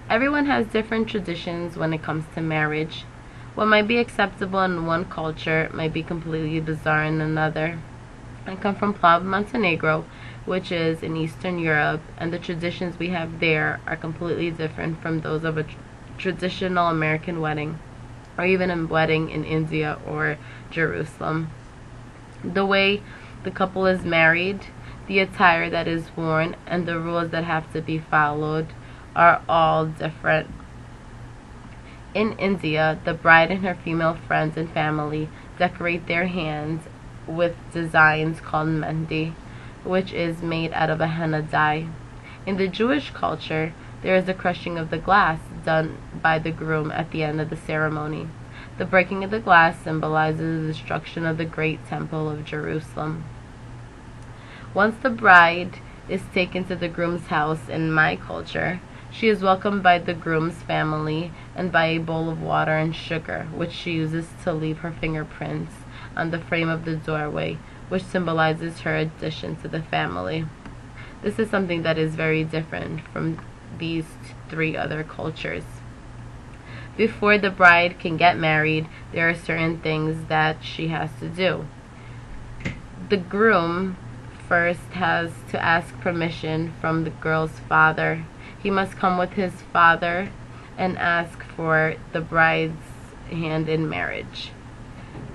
Everyone has different traditions when it comes to marriage. What might be acceptable in one culture might be completely bizarre in another. I come from Plav, Montenegro, which is in Eastern Europe, and the traditions we have there are completely different from those of a traditional American wedding, or even a wedding in India or Jerusalem. The way the couple is married, the attire that is worn, and the rules that have to be followed are all different. In India, the bride and her female friends and family decorate their hands with designs called mehndi, which is made out of a henna dye. In the Jewish culture, there is a crushing of the glass done by the groom at the end of the ceremony. The breaking of the glass symbolizes the destruction of the great temple of Jerusalem. Once the bride is taken to the groom's house in my culture, she is welcomed by the groom's family and by a bowl of water and sugar, which she uses to leave her fingerprints on the frame of the doorway, which symbolizes her addition to the family. This is something that is very different from these three other cultures. Before the bride can get married, there are certain things that she has to do. The groom first has to ask permission from the girl's father. He must come with his father and ask for the bride's hand in marriage.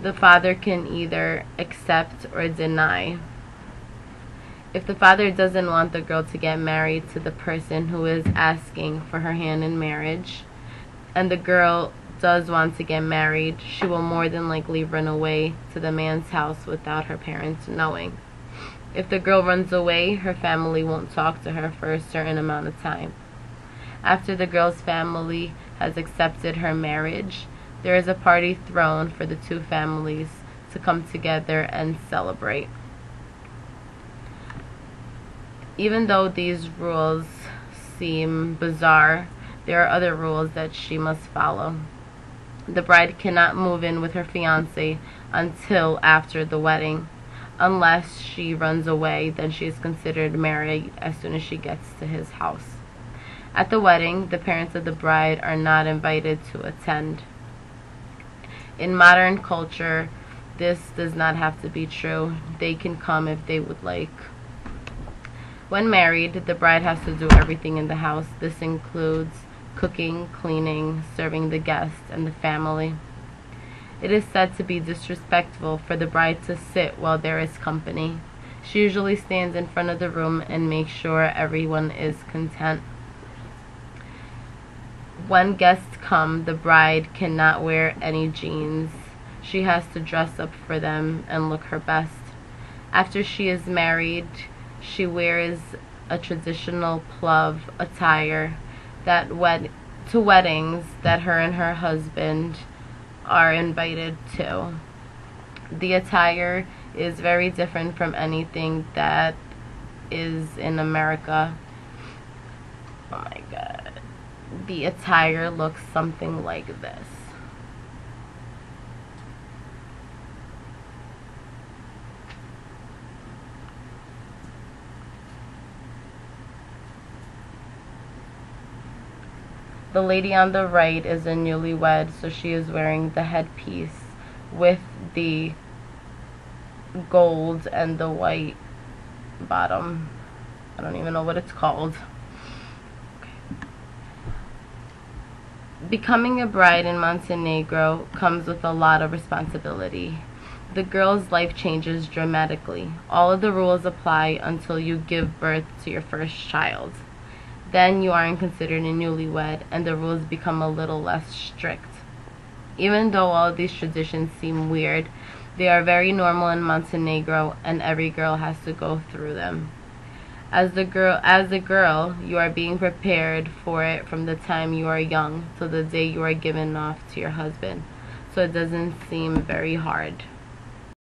The father can either accept or deny. If the father doesn't want the girl to get married to the person who is asking for her hand in marriage, and the girl does want to get married, she will more than likely run away to the man's house without her parents knowing. If the girl runs away, her family won't talk to her for a certain amount of time. After the girl's family has accepted her marriage, there is a party thrown for the two families to come together and celebrate. Even though these rules seem bizarre, there are other rules that she must follow. The bride cannot move in with her fiancé until after the wedding. Unless she runs away, then she is considered married as soon as she gets to his house. At the wedding, the parents of the bride are not invited to attend. In modern culture, this does not have to be true. They can come if they would like. When married, the bride has to do everything in the house. This includes cooking, cleaning, serving the guests and the family. It is said to be disrespectful for the bride to sit while there is company. She usually stands in front of the room and makes sure everyone is content. When guests come, the bride cannot wear any jeans. She has to dress up for them and look her best. After she is married, she wears a traditional plav attire to weddings that her and her husband are invited to. The attire is very different from anything that is in America. Oh my god. The attire looks something like this. The lady on the right is a newlywed, so she is wearing the headpiece with the gold and the white bottom. I don't even know what it's called. Becoming a bride in Montenegro comes with a lot of responsibility. The girl's life changes dramatically. All of the rules apply until you give birth to your first child. Then you aren't considered a newlywed, and the rules become a little less strict. Even though all of these traditions seem weird, they are very normal in Montenegro, and every girl has to go through them. As a girl, you are being prepared for it from the time you are young till the day you are given off to your husband, so it doesn't seem very hard.